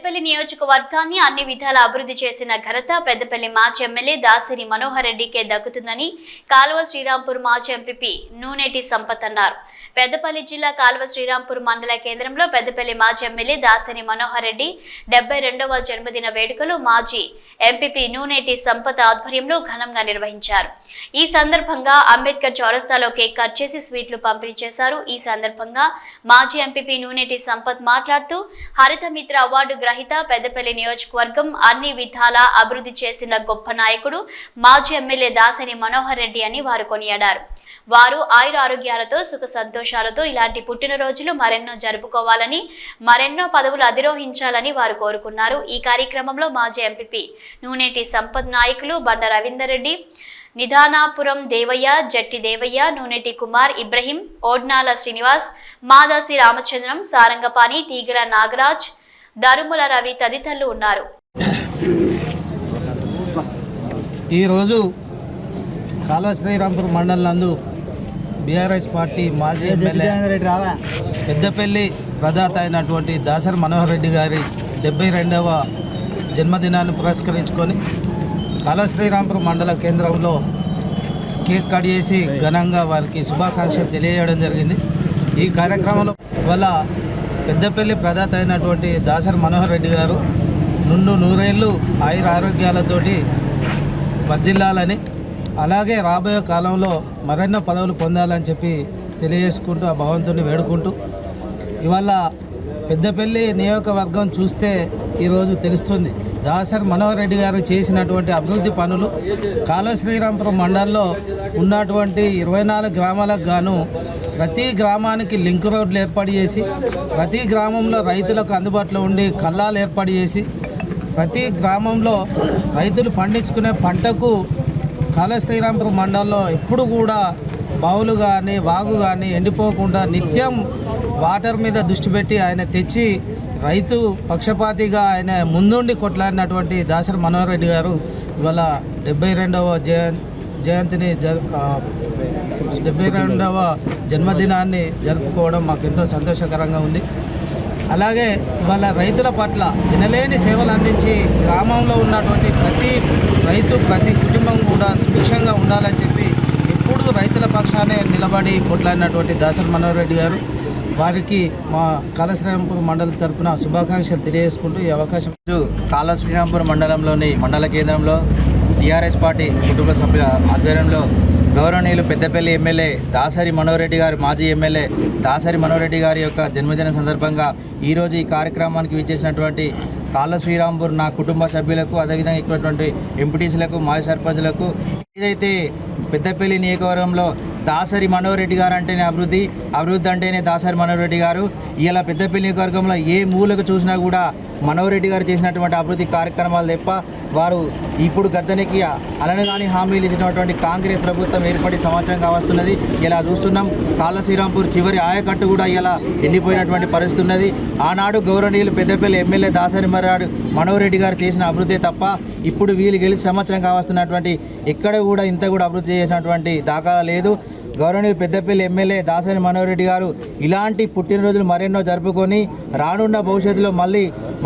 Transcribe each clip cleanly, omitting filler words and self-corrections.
పెద్దపల్లి నియోజకవర్గాన్ని అన్ని విధాల అభివృద్ధి చేసిన ఘనత పెద్దపల్లి మాజీ ఎమ్మెల్యే దాసరి మనోహర్ రెడ్డికే దక్కుతుందని కాల్వ శ్రీరాంపూర్ మాజీ ఎంపీపీ నూనెటి సంపత్ అన్నారు. పెద్దపల్లి జిల్లా కాల్వ శ్రీరాంపూర్ మండల కేంద్రంలో పెద్దపల్లి మాజీ ఎమ్మెల్యే దాసరి మనోహర్ రెడ్డి 72వ జన్మదిన వేడుకలు మాజీ ఎంపీపీ నూనెటి సంపత్ ఆధ్వర్యంలో ఘనంగా నిర్వహించారు. ఈ సందర్భంగా అంబేద్కర్ చౌరస్తాలో కేక్ కట్ చేసి స్వీట్లు పంపిణీ చేశారు. ఈ సందర్భంగా మాజీ ఎంపీపీ నూనెటి సంపత్ మాట్లాడుతూ హరిత మిత్ర అవార్డు గ్రహీత పెద్దపల్లి నియోజకవర్గం అన్ని విధాల అభివృద్ధి చేసిన గొప్ప నాయకుడు మాజీ ఎమ్మెల్యే దాసరి మనోహర్ రెడ్డి అని వారు కొనియాడారు. వారు ఆయుర ఆరోగ్యాలతో సుఖ సంతోషాలతో ఇలాంటి పుట్టినరోజులు మరెన్నో జరుపుకోవాలని మరెన్నో పదవులు అధిరోహించాలని వారు కోరుకున్నారు. ఈ కార్యక్రమంలో మాజీ ఎంపీపీ నూనెటి సంపత్ నాయకులు బండ రవీందర్ రెడ్డి, నిదానాపురం దేవయ్య, జట్టి దేవయ్య, నూనెటి కుమార్, ఇబ్రహీం, ఓడ్నాల శ్రీనివాస్, మాదాసి రామచంద్రం, సారంగపాణి, తీగల నాగరాజ్, దరుముల రవి తదితరులు ఉన్నారు. ఈరోజు కాల్వ శ్రీరాంపూర్ మండలం నందు బీఆర్ఎస్ పార్టీ మాజీ ఎమ్మెల్యే పెద్దపల్లి ప్రదాత అయినటువంటి దాసరి మనోహర్ రెడ్డి గారి 72వ జన్మదినాన్ని పురస్కరించుకొని కాల్వ శ్రీరాంపూర్ మండల కేంద్రంలో కేక్ కట్ చేసి ఘనంగా వారికి శుభాకాంక్షలు తెలియజేయడం జరిగింది. ఈ కార్యక్రమంలో వల్ల పెద్దపల్లి ప్రదాత అయినటువంటి దాసరి మనోహర్ రెడ్డి గారు నూరేళ్లు ఆయుర ఆరోగ్యాలతోటి వర్ధిల్లాలని, అలాగే రాబోయే కాలంలో మరెన్నో పదవులు పొందాలని చెప్పి తెలియజేసుకుంటూ ఆ భగవంతుని వేడుకుంటూ, ఇవాళ పెద్దపల్లి నియోజకవర్గం చూస్తే ఈరోజు తెలుస్తుంది దాసరి మనోహర్ రెడ్డి గారు చేసినటువంటి అభివృద్ధి పనులు. కాల్వ శ్రీరాంపురం మండలంలో ఉన్నటువంటి 24 గ్రామాలకు గాను ప్రతి గ్రామానికి లింక్ రోడ్లు ఏర్పాటు చేసి, ప్రతి గ్రామంలో రైతులకు అందుబాటులో ఉండి కల్లాలు ఏర్పాటు చేసి, ప్రతి గ్రామంలో రైతులు పండించుకునే పంటకు కాల్వ శ్రీరాంపూర్ మండలంలో ఎప్పుడు కూడా బావులు కానీ వాగు కానీ ఎండిపోకుండా నిత్యం వాటర్ మీద దృష్టి పెట్టి ఆయన తెచ్చి రైతు పక్షపాతిగా ఆయన ముందుండి కొట్లాడినటువంటి దాసరి మనోహర్ రెడ్డి గారు ఇవాళ 72వ జయంతిని 72వ జన్మదినాన్ని జరుపుకోవడం మాకు ఎంతో సంతోషకరంగా ఉంది. అలాగే ఇవాళ రైతుల పట్ల వినలేని సేవలు అందించి గ్రామంలో ఉన్నటువంటి ప్రతి రైతు ప్రతి కుటుంబం కూడా సుభిక్షంగా ఉండాలని చెప్పి ఎప్పుడూ రైతుల పక్షానే నిలబడి కొట్లాడినటువంటి దాసరి మనోహర్ రెడ్డి గారు వారికి మా కాల్వ శ్రీరాంపూర్ మండలం తరఫున శుభాకాంక్షలు తెలియజేసుకుంటూ ఈ అవకాశం. కాల్వ శ్రీరాంపూర్ మండలంలోని మండల కేంద్రంలో టీఆర్ఎస్ పార్టీ కుటుంబ సభ్యుల ఆధ్వర్యంలో గౌరవనీయులు పెద్దపల్లి ఎమ్మెల్యే దాసరి మనోహర్ రెడ్డి గారు మాజీ ఎమ్మెల్యే దాసరి మనోహర్ రెడ్డి గారి యొక్క జన్మదిన సందర్భంగా ఈరోజు ఈ కార్యక్రమానికి విచ్చేసినటువంటి కాల్వ శ్రీరాంపూర్ నా కుటుంబ సభ్యులకు, అదేవిధంగా ఇక్కడటువంటి ఎంపీటీసీలకు, మాజీ సర్పంచులకు, ఏదైతే పెద్దపల్లి నియోజకవర్గంలో దాసరి మనోహర్ రెడ్డి గారు అంటేనే అభివృద్ధి అంటేనే దాసరి మనోహర్ రెడ్డి గారు. ఇలా పెద్దపల్లి నియోజకవర్గంలో ఏ మూలకు చూసినా కూడా మనోహర్ రెడ్డి గారు చేసినటువంటి అభివృద్ధి కార్యక్రమాలు తప్ప వారు ఇప్పుడు గద్దెనికి అలనగాని హామీలు ఇచ్చినటువంటి కాంగ్రెస్ ప్రభుత్వం ఏర్పడి సంవత్సరం కావస్తున్నది. ఇలా చూస్తున్నాం కాల్వ శ్రీరాంపూర్ చివరి ఆయకట్టు కూడా ఇలా ఎండిపోయినటువంటి పరిస్థితి ఉన్నది. ఆనాడు గౌరవనీయులు పెద్దపల్లి ఎమ్మెల్యే దాసరి మనోహర్ రెడ్డి గారు చేసిన అభివృద్ధి తప్ప ఇప్పుడు వీళ్ళు గెలిచి సంవత్సరం కావస్తున్నటువంటి ఎక్కడ కూడా ఇంత కూడా అభివృద్ధి చేసినటువంటి దాఖలా లేదు. గౌరవనీయులు పెద్దపల్లి ఎమ్మెల్యే దాసరి మనోహర్ రెడ్డి గారు ఇలాంటి పుట్టినరోజులు మరెన్నో జరుపుకొని రానున్న భవిష్యత్తులో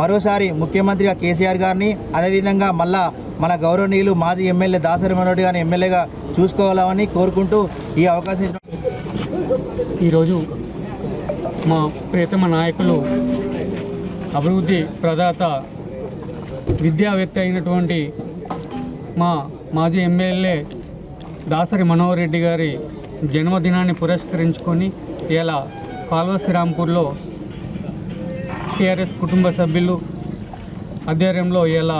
మరోసారి ముఖ్యమంత్రిగా కేసీఆర్ గారిని, అదేవిధంగా మళ్ళా మన గౌరవనీయులు మాజీ ఎమ్మెల్యే దాసరి మనోహర్ రెడ్డి గారిని ఎమ్మెల్యేగా చూసుకోవాలని కోరుకుంటూ ఈ అవకాశం. ఈరోజు మా ప్రియతమ నాయకులు అభివృద్ధి ప్రదాత విద్యావేత్త అయినటువంటి మా మాజీ ఎమ్మెల్యే దాసరి మనోహర్ రెడ్డి గారి జన్మదినాన్ని పురస్కరించుకొని ఇలా కాల్వ శ్రీరాంపూర్లో టీఆర్ఎస్ కుటుంబ సభ్యులు ఆధ్వర్యంలో ఇలా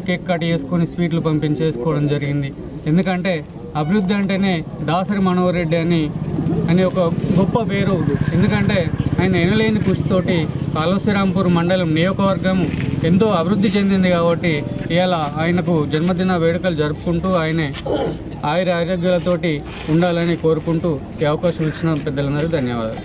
కేక్ కట్ చేసుకొని స్వీట్లు పంపించేసుకోవడం జరిగింది. ఎందుకంటే అభివృద్ధి అంటేనే దాసరి మనోహర్ రెడ్డి అని ఒక గొప్ప పేరు. ఎందుకంటే ఆయన ఎనలేని కృషితోటి కాల్వ శ్రీరాంపూర్ మండలం నియోజకవర్గం ఎంతో అభివృద్ధి చెందింది. కాబట్టి ఇలా ఆయనకు జన్మదిన వేడుకలు జరుపుకుంటూ ఆయనే ఆయుర ఆరోగ్యాలతోటి ఉండాలని కోరుకుంటూ ఈ అవకాశం ఇచ్చిన పెద్దలందరూ ధన్యవాదాలు.